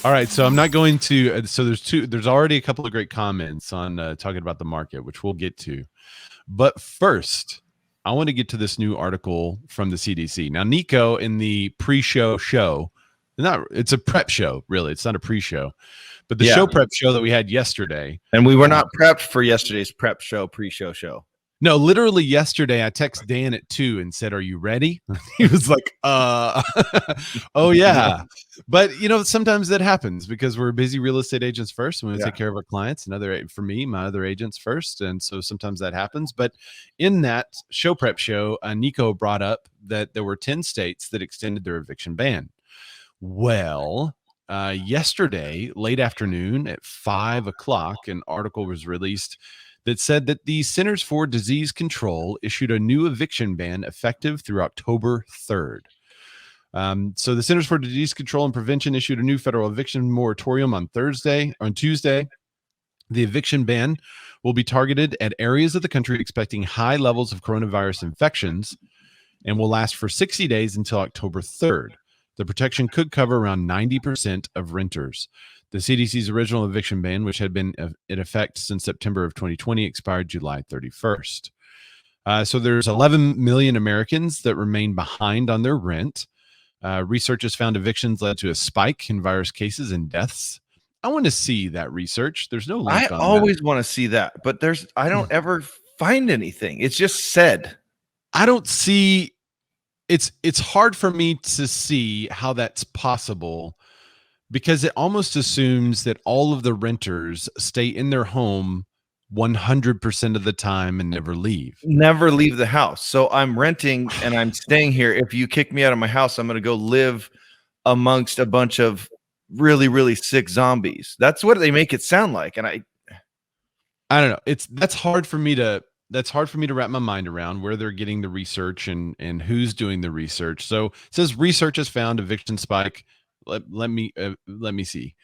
All right, so I'm not going to. So there's already a couple of great comments on talking about the market, which we'll get to. But first, I want to get to this new article from the CDC. Now, Nico, in the pre-show show, it's a prep show, really. It's not a pre-show, but the show prep show that we had yesterday. And we were not prepped for yesterday's prep show, pre-show show. No, literally yesterday, I texted Dan at 2 and said, "Are you ready?" He was like, oh yeah. But sometimes that happens because we're busy real estate agents first, and we want to take care of our clients. For me, my other agents first, and so sometimes that happens. But in that show prep show, Nico brought up that there were 10 states that extended their eviction ban. Well, yesterday, late afternoon at 5:00, an article was released that said that the Centers for Disease Control issued a new eviction ban effective through October 3rd. So the Centers for Disease Control and Prevention issued a new federal eviction moratorium on Tuesday. The eviction ban will be targeted at areas of the country expecting high levels of coronavirus infections and will last for 60 days until October 3rd. The protection could cover around 90% of renters. The CDC's original eviction ban, which had been in effect since September of 2020, expired July 31st. So there's 11 million Americans that remain behind on their rent. Research has found evictions led to a spike in virus cases and deaths. I want to see that research. There's no link on always want to see that, but I don't ever find anything. It's just said. I don't see. It's hard for me to see how that's possible, because it almost assumes that all of the renters stay in their home 100% of the time and never leave the house. So I'm renting and I'm staying here. If you kick me out of my house, I'm going to go live amongst a bunch of really, really sick zombies. That's what they make it sound like. And I don't know. That's hard for me to wrap my mind around, where they're getting the research and who's doing the research. So it says research has found eviction spike. Let me see.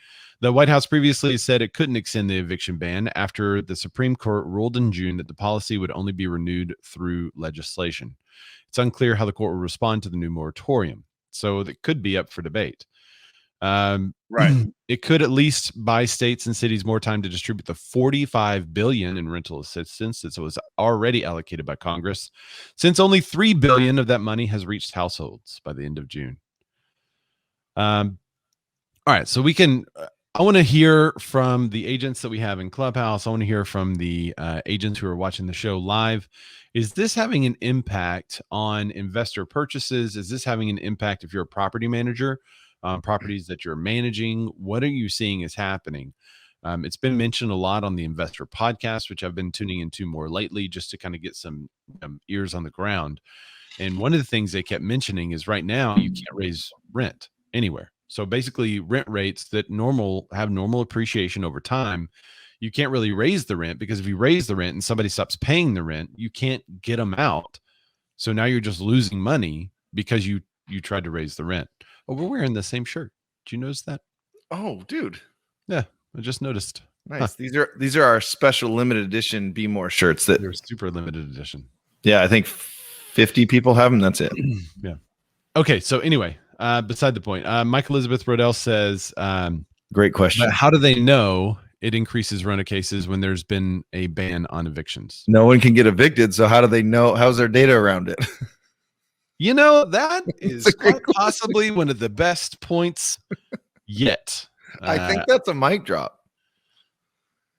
The White House previously said it couldn't extend the eviction ban after the Supreme Court ruled in June that the policy would only be renewed through legislation. It's unclear how the court will respond to the new moratorium, so that could be up for debate. Right. It could at least buy states and cities more time to distribute the $45 billion in rental assistance that was already allocated by Congress, since only $3 billion of that money has reached households by the end of June. All right, so I want to hear from the agents that we have in Clubhouse. I want to hear from the agents who are watching the show live. Is this having an impact on investor purchases? Is this having an impact if you're a property manager on properties that you're managing? What are you seeing is happening? It's been mentioned a lot on the Investor Podcast, which I've been tuning into more lately just to kind of get some ears on the ground. And one of the things they kept mentioning is right now you can't raise rent anywhere. So basically rent rates that have normal appreciation over time, you can't really raise the rent, because if you raise the rent and somebody stops paying the rent, you can't get them out. So now you're just losing money because you tried to raise the rent. Oh, we're wearing the same shirt. Did you notice that? Oh, dude. Yeah, I just noticed. Nice. Huh. These are our special limited edition Be More shirts that they're super limited edition. Yeah, I think 50 people have them. That's it. Yeah. Okay, so anyway, beside the point, Mike Elizabeth Rodell says, great question. How do they know it increases rental cases when there's been a ban on evictions? No one can get evicted, so how do they know? How's their data around it? That is quite possibly one of the best points yet. I think that's a mic drop.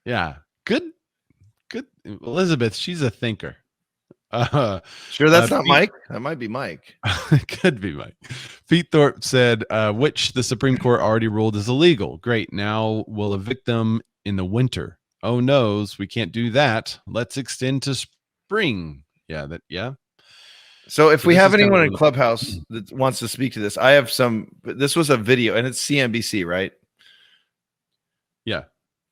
Yeah. Good. Elizabeth, she's a thinker. Sure, that's not Mike. That might be Mike. It could be Mike. Pete Thorpe said, which the Supreme Court already ruled is illegal. Great. Now we'll evict them in the winter. Oh, noes, we can't do that. Let's extend to spring. Yeah. So if we have anyone in Clubhouse that wants to speak to this, I have this was a video, and it's CNBC, right? Yeah.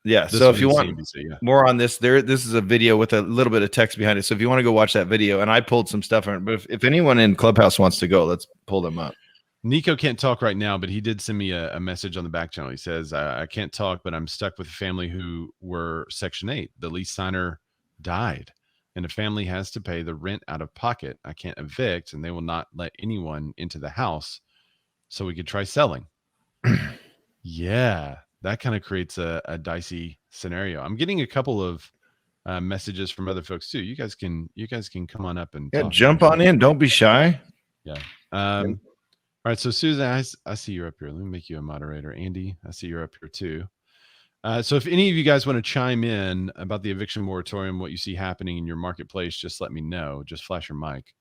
Yeah. So if you want more on this, this is a video with a little bit of text behind it. So if you want to go watch that video, and I pulled some stuff on it, but if anyone in Clubhouse wants to go, let's pull them up. Nico can't talk right now, but he did send me a message on the back channel. He says, I can't talk, but I'm stuck with a family who were Section 8. The lease signer died, and the family has to pay the rent out of pocket. I can't evict, and they will not let anyone into the house, so we could try selling. Yeah, that kind of creates a dicey scenario. I'm getting a couple of messages from other folks too. You guys can come on up and Yeah, talk. jump on in. Don't be shy. Yeah. All right. So Susan, I see you're up here. Let me make you a moderator. Andy, I see you're up here too. So if any of you guys want to chime in about the eviction moratorium, what you see happening in your marketplace, just let me know. Just flash your mic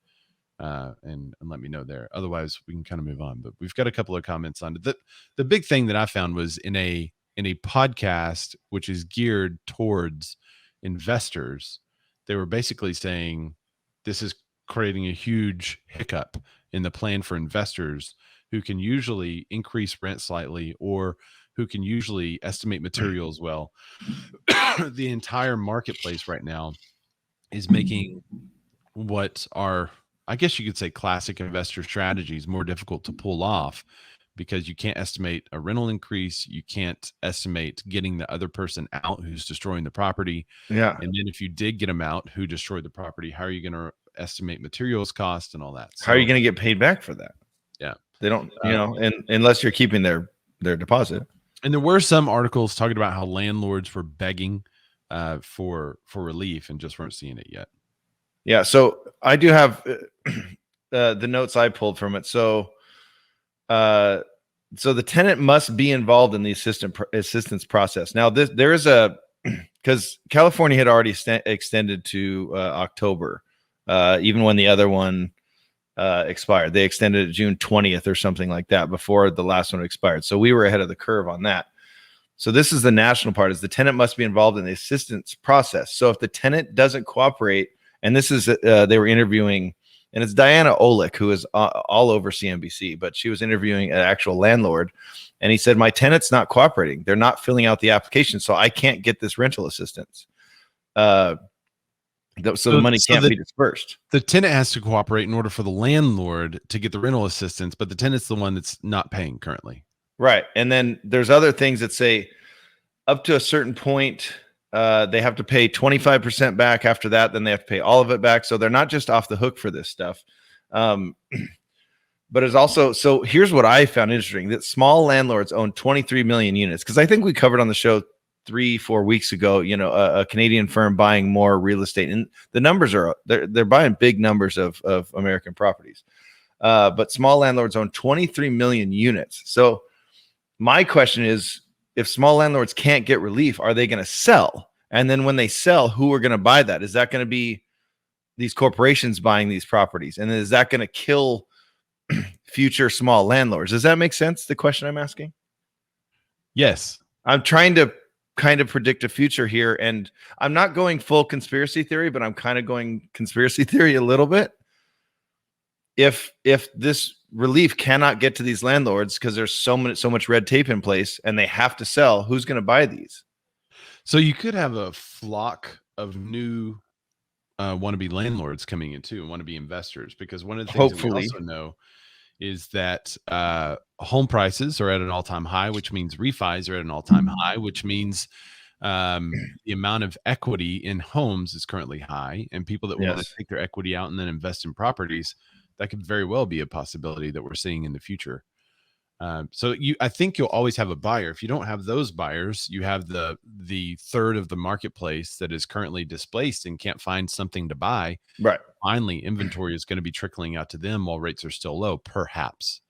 and let me know there. Otherwise, we can kind of move on. But we've got a couple of comments on it. The big thing that I found was in a podcast which is geared towards investors. They were basically saying this is creating a huge hiccup in the plan for investors who can usually increase rent slightly or who can usually estimate materials well. The entire marketplace right now is making what are, I guess you could say, classic investor strategies more difficult to pull off because you can't estimate a rental increase. You can't estimate getting the other person out who's destroying the property. Yeah. And then if you did get them out who destroyed the property, how are you going to estimate materials cost and all that? How are you So, going to get paid back for that? yeah. They don't, and unless you're keeping their deposit. And there were some articles talking about how landlords were begging for relief and just weren't seeing it yet. Yeah. So I do have the notes I pulled from it. So the tenant must be involved in the assistance process. Now, there is because California had already extended to October, even when the other one expired. They extended it June 20th or something like that before the last one expired. So we were ahead of the curve on that. So this is the national part: is the tenant must be involved in the assistance process. So if the tenant doesn't cooperate, and this is they were interviewing. And it's Diana Olick, who is all over CNBC, but she was interviewing an actual landlord. And he said, my tenant's not cooperating. They're not filling out the application, so I can't get this rental assistance. So the money can't be dispersed. The tenant has to cooperate in order for the landlord to get the rental assistance, but the tenant's the one that's not paying currently. Right. And then there's other things that say up to a certain point, they have to pay 25% back. After that, then they have to pay all of it back. So they're not just off the hook for this stuff. But it's also, so here's what I found interesting, that small landlords own 23 million units. Because I think we covered on the show 3-4 weeks ago, a Canadian firm buying more real estate. And the numbers are, they're buying big numbers of American properties. But small landlords own 23 million units. So my question is, if small landlords can't get relief, are they going to sell? And then when they sell, who are going to buy that? Is that going to be these corporations buying these properties? And is that going to kill future small landlords? Does that make sense, the question I'm asking? Yes. I'm trying to kind of predict a future here. And I'm not going full conspiracy theory, but I'm kind of going conspiracy theory a little bit. If this relief cannot get to these landlords because there's so much red tape in place and they have to sell, who's going to buy these? So you could have a flock of new wannabe landlords coming in too, wannabe investors, because one of the things that we also know is that home prices are at an all-time high, which means refis are at an all-time high, which means the amount of equity in homes is currently high, and people that want to take their equity out and then invest in properties, that could very well be a possibility that we're seeing in the future. So I think you'll always have a buyer. If you don't have those buyers, you have the third of the marketplace that is currently displaced and can't find something to buy. Right. Finally, inventory is going to be trickling out to them while rates are still low, perhaps.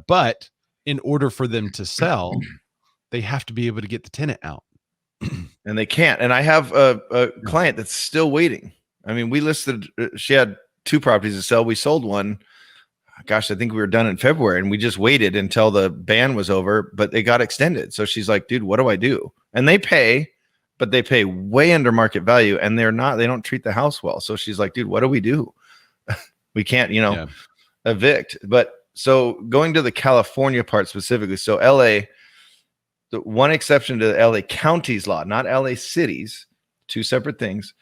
But in order for them to sell, they have to be able to get the tenant out. And they can't. And I have a client that's still waiting. I mean, we listed, she had 2 properties to sell. We sold one. Gosh, I think we were done in February, and we just waited until the ban was over, but they got extended. So she's like, dude, what do I do? And they pay, but they pay way under market value, and they don't treat the house well. So she's like, dude, what do we do? We can't, evict. But so going to the California part specifically, so LA, the one exception to the LA county's law, not LA cities, 2 separate things,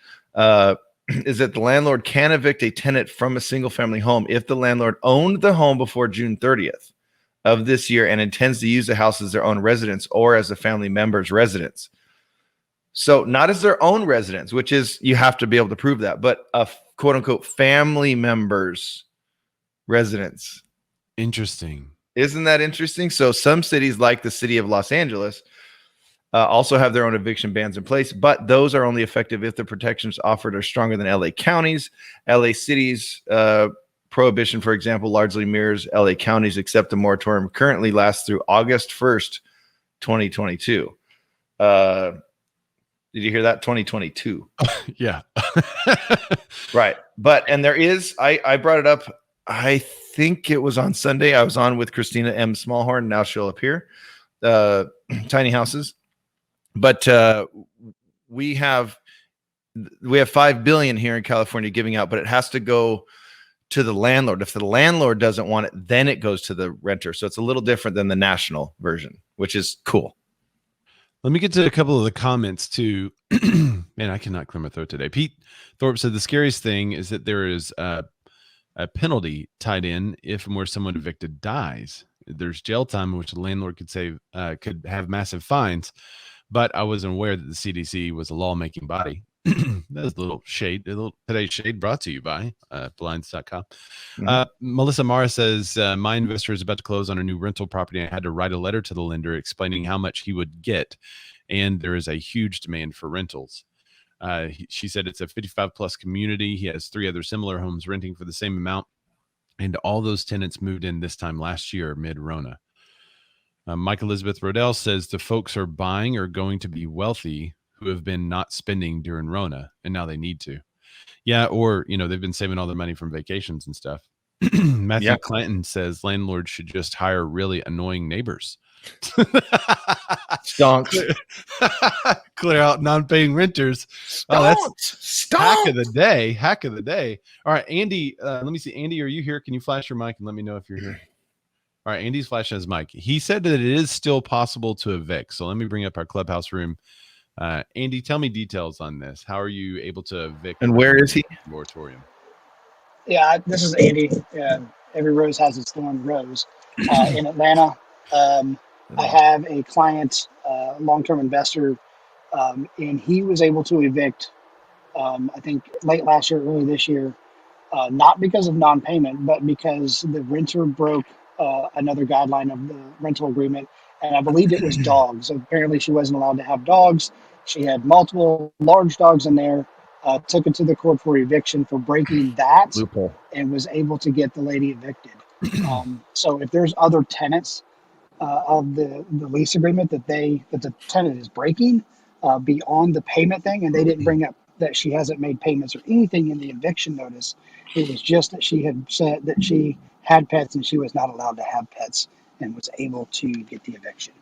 is that the landlord can evict a tenant from a single family home if the landlord owned the home before June 30th of this year and intends to use the house as their own residence or as a family member's residence. So not as their own residence, which is, you have to be able to prove that, but a quote unquote family member's residence. Interesting. Isn't that interesting? So some cities, like the city of Los Angeles, also have their own eviction bans in place, but those are only effective if the protections offered are stronger than LA County's. LA City's prohibition, for example, largely mirrors LA County's, except the moratorium currently lasts through August 1st, 2022. Did you hear that? 2022. Yeah. Right. But, and there is, I brought it up, I think it was on Sunday. I was on with Christina M. Smallhorn. Now she'll appear. Tiny houses. But we have $5 billion here in California giving out, but it has to go to the landlord. If the landlord doesn't want it, then it goes to the renter. So it's a little different than the national version, which is cool. Let me get to a couple of the comments too. Man, I cannot clear my throat today. Pete Thorpe said the scariest thing is that there is a penalty tied in if and where someone evicted dies. There's jail time in which the landlord could have massive fines, but I wasn't aware that the CDC was a lawmaking body. That's a little shade. Today's shade brought to you by blinds.com. Melissa Mara says, my investor is about to close on a new rental property. I had to write a letter to the lender explaining how much he would get, and there is a huge demand for rentals. She said it's a 55 plus community. He has 3 other similar homes renting for the same amount, and all those tenants moved in this time last year mid-Rona. Mike Elizabeth Rodell says the folks are buying or going to be wealthy who have been not spending during Rona, and now they need to. Yeah, or they've been saving all their money from vacations and stuff. Matthew Clanton says landlords should just hire really annoying neighbors. Stonks. Clear out non-paying renters. Oh, that's hack of the day. Hack of the day. All right, Andy. Let me see. Andy, are you here? Can you flash your mic and let me know if you're here? All right, Andy's flashing his mic. He said that it is still possible to evict. So let me bring up our clubhouse room. Andy, tell me details on this. How are you able to evict? And where is he? Moratorium. Yeah, this is Andy. Every rose has its thorn. Rose in Atlanta. I have a client, long-term investor, and he was able to evict, I think, late last year, early this year, not because of non-payment, but because the renter broke another guideline of the rental agreement, and I believe it was dogs. So apparently she wasn't allowed to have dogs. She had multiple large dogs in there, took it to the court for eviction for breaking that loophole, and was able to get the lady evicted. So if there's other tenants of the lease agreement that the tenant is breaking beyond the payment thing, and they didn't bring up that she hasn't made payments or anything in the eviction notice, it was just that she had said that she had pets and she was not allowed to have pets and was able to get the eviction.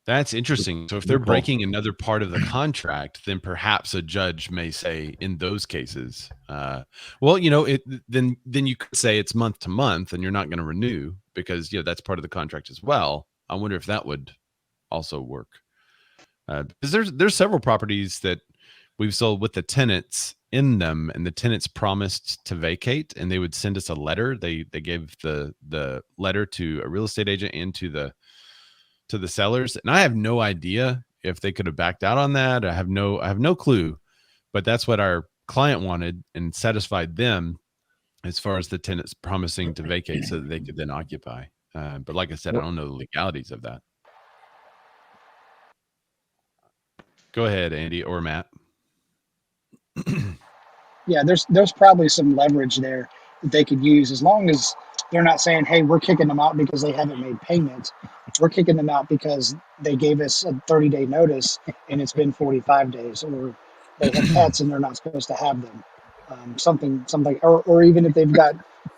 That's interesting. So if they're breaking another part of the contract, then perhaps a judge may say in those cases, well, then you could say it's month to month and you're not going to renew because that's part of the contract as well. I wonder if that would also work. Because there's several properties that we've sold with the tenants in them, and the tenants promised to vacate, and they would send us a letter. They gave the letter to a real estate agent and to the sellers, and I have no idea if they could have backed out on that. I have no clue, but that's what our client wanted and satisfied them as far as the tenants promising to vacate so that they could then occupy. But like I said, I don't know the legalities of that. Go ahead, Andy or Matt. Yeah, there's probably some leverage there that they could use, as long as they're not saying, hey, we're kicking them out because they haven't made payments. We're kicking them out because they gave us a 30-day notice and it's been 45 days, or they have pets and they're not supposed to have them. Something, or even if they've got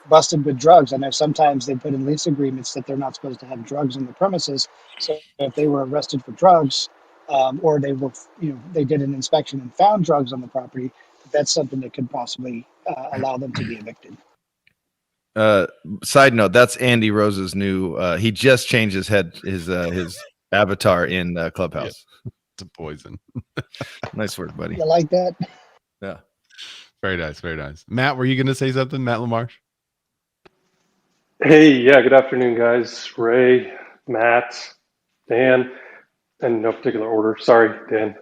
busted with drugs. I know sometimes they put in lease agreements that they're not supposed to have drugs on the premises. So if they were arrested for drugs, or they did an inspection and found drugs on the property, that's something that could possibly allow them to be evicted. Side note, that's Andy Rose's new, he just changed his avatar in Clubhouse. Yeah. To poison. Nice work, buddy. You like that? Yeah. Very nice. Very nice. Matt, were you going to say something? Matt LaMarche? Hey, yeah, good afternoon, guys. Ray, Matt, Dan. in no particular order. Sorry, Dan.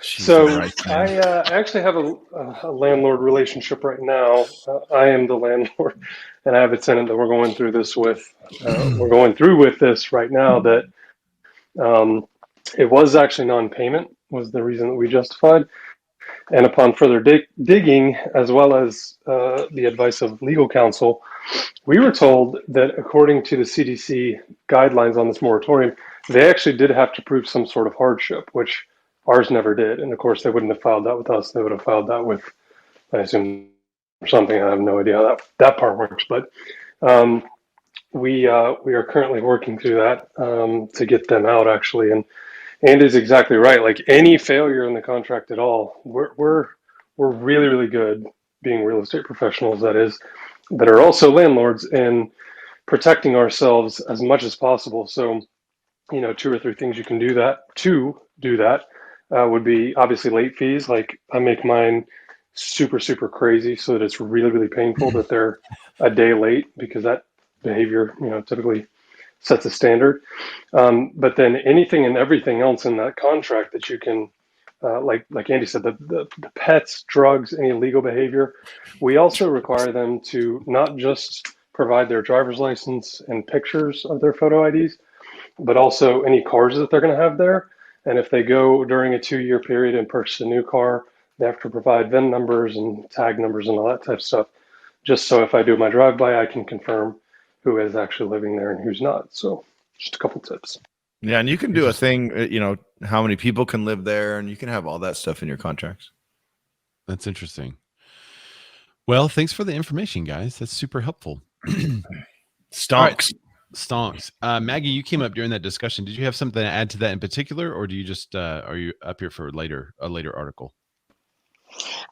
Jesus So Christ, I man. actually have a landlord relationship right now. I am the landlord, and I have a tenant that we're going through this with. We're going through with this right now. That um, it was actually non-payment was the reason that we justified. And upon further digging, as well as the advice of legal counsel, we were told that according to the CDC guidelines on this moratorium, they actually did have to prove some sort of hardship, which ours never did. And of course, they wouldn't have filed that with us. They would have filed that with, I assume, something. I have no idea how that part works. But um, we are currently working through that to get them out, actually. And is exactly right. Like any failure in the contract at all, we're really, really good being real estate professionals, that is, that are also landlords, and protecting ourselves as much as possible. So, two or three things you can do that would be obviously late fees. Like I make mine super, super crazy so that it's really, really painful that they're a day late, because that behavior, typically sets a standard. But then anything and everything else in that contract that you can, like Andy said, the pets, drugs, any illegal behavior, we also require them to not just provide their driver's license and pictures of their photo IDs, but also any cars that they're going to have there. And if they go during a 2-year period and purchase a new car, they have to provide VIN numbers and tag numbers and all that type of stuff. Just so if I do my drive-by, I can confirm who is actually living there and who's not. So just a couple tips. Yeah, and you can do a thing, how many people can live there, and you can have all that stuff in your contracts. That's interesting. Well, thanks for the information, guys. That's super helpful. Stonks. Stonks. Maggie, you came up during that discussion. Did you have something to add to that in particular, or do you just are you up here for a later article?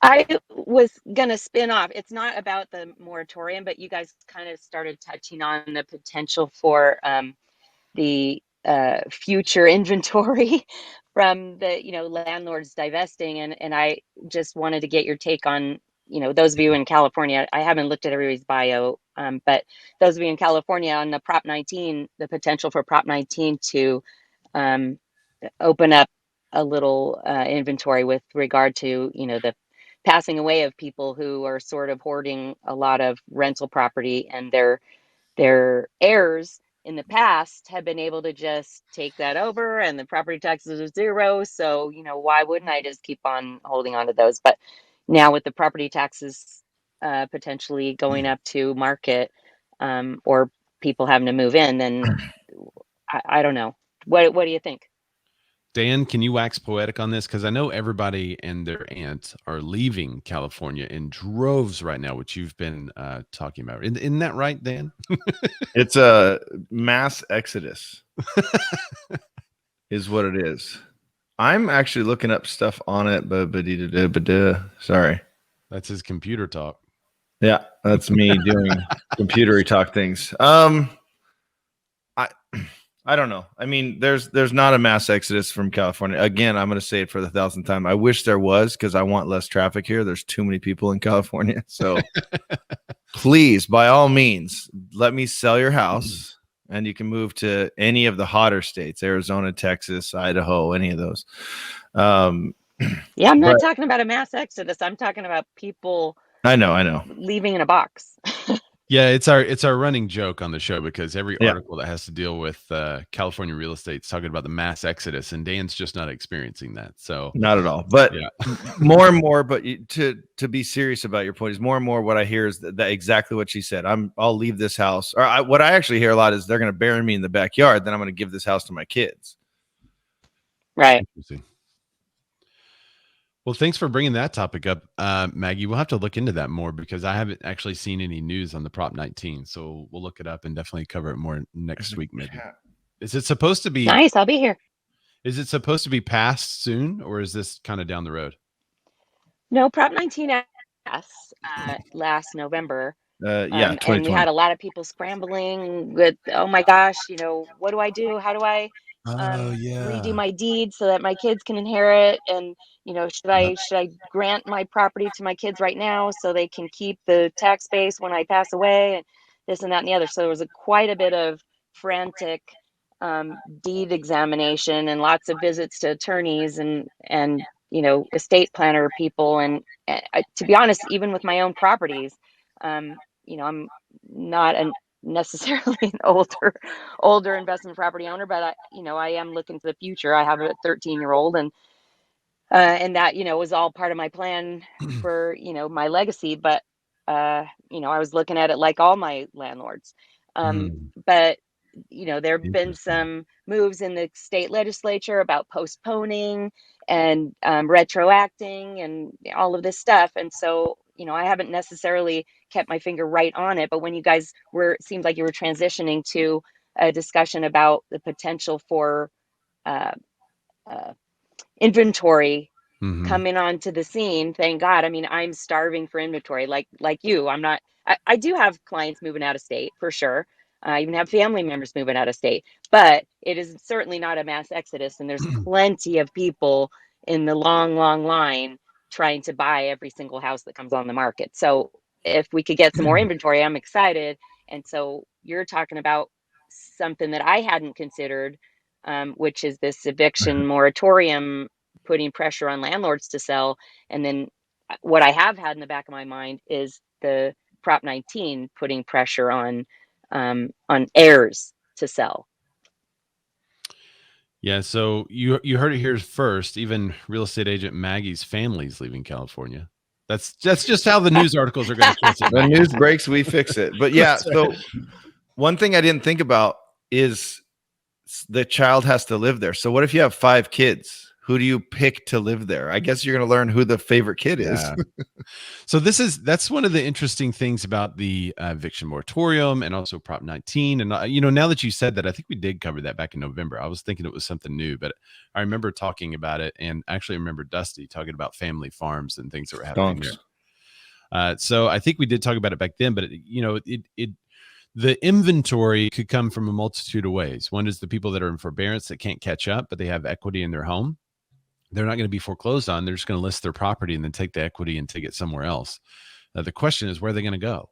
I was going to spin off. It's not about the moratorium, but you guys kind of started touching on the potential for the future inventory from the landlords divesting, and I just wanted to get your take on those of you in California. I haven't looked at everybody's bio, but those of you in California on the Prop 19, the potential for Prop 19 to open up a little inventory with regard to the passing away of people who are sort of hoarding a lot of rental property, and their heirs in the past have been able to just take that over, and the property taxes are zero. So why wouldn't I just keep on holding on to those? But now with the property taxes potentially going up to market, or people having to move in, then I don't know. What do you think? Dan, can you wax poetic on this? Because I know everybody and their aunt are leaving California in droves right now, which you've been talking about. Isn't that right, Dan? It's a mass exodus is what it is. I'm actually looking up stuff on it, but sorry. That's his computer talk. Yeah, that's me doing computery talk things. I don't know. I mean, there's not a mass exodus from California. Again, I'm going to say it for the 1,000th time. I wish there was, because I want less traffic here. There's too many people in California. So please, by all means, let me sell your house, and you can move to any of the hotter states: Arizona, Texas, Idaho, any of those. Yeah, I'm not talking about a mass exodus. I'm talking about people. I know. Leaving in a box. Yeah, it's our running joke on the show, because every article that has to deal with California real estate is talking about the mass exodus, and Dan's just not experiencing that. So not at all. But more and more. But to be serious about your point, is more and more what I hear is that exactly what she said. I'll leave this house, or what I actually hear a lot is they're going to bury me in the backyard. Then I'm going to give this house to my kids. Right. Interesting. Well, thanks for bringing that topic up, Maggie. We'll have to look into that more, because I haven't actually seen any news on the Prop 19. So we'll look it up and definitely cover it more next week, maybe. Is it supposed to be nice? I'll be here. Is it supposed to be passed soon, or is this kind of down the road? No, Prop 19 passed last November. And we had a lot of people scrambling with, oh my gosh, what do I do? How do I redo my deed so that my kids can inherit? And should I grant my property to my kids right now so they can keep the tax base when I pass away, and this and that and the other? So there was quite a bit of frantic deed examination and lots of visits to attorneys and estate planner people. And to be honest, even with my own properties, I'm not necessarily an older investment property owner, but I am looking to the future. I have a 13-year-old, and that was all part of my plan for my legacy. But I was looking at it like all my landlords. But there have been some moves in the state legislature about postponing and retroacting and all of this stuff. And so I haven't necessarily kept my finger right on it. But when you guys it seemed like you were transitioning to a discussion about the potential for uh, inventory coming onto the scene. Thank God. I mean, I'm starving for inventory like you. I do have clients moving out of state for sure. I even have family members moving out of state, but it is certainly not a mass exodus. And there's plenty of people in the long line trying to buy every single house that comes on the market. So if we could get some more inventory, I'm excited. And so you're talking about something that I hadn't considered, which is this eviction moratorium, putting pressure on landlords to sell. And then what I have had in the back of my mind is the Prop 19 putting pressure on heirs to sell. Yeah, so you heard it here first. Even real estate agent Maggie's family's leaving California. That's just how the news articles are going to twist it. When news breaks, we fix it. But yeah, so one thing I didn't think about is the child has to live there. So what if you have 5 kids? Who do you pick to live there? I guess you're going to learn who the favorite kid is. So that's one of the interesting things about the eviction moratorium and also Prop 19. And now that you said that, I think we did cover that back in November. I was thinking it was something new, but I remember talking about it, and actually remember Dusty talking about family farms and things that were happening there. So I think we did talk about it back then, but the inventory could come from a multitude of ways. One is the people that are in forbearance that can't catch up, but they have equity in their home. They're not going to be foreclosed on. They're just going to list their property and then take the equity and take it somewhere else. The question is, where are they going to go?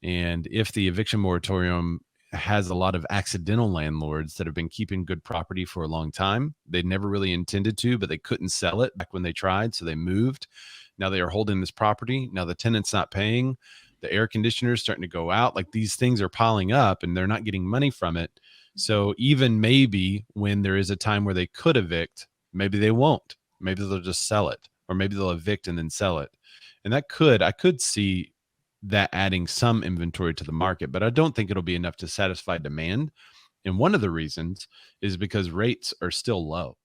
And if the eviction moratorium has a lot of accidental landlords that have been keeping good property for a long time, they never really intended to, but they couldn't sell it back when they tried, so they moved. Now they are holding this property. Now the tenant's not paying. The air conditioner is starting to go out. Like, these things are piling up and they're not getting money from it. So even maybe when there is a time where they could evict, maybe they won't. Maybe they'll just sell it, or maybe they'll evict and then sell it. And I could see that adding some inventory to the market, but I don't think it'll be enough to satisfy demand. And one of the reasons is because rates are still low.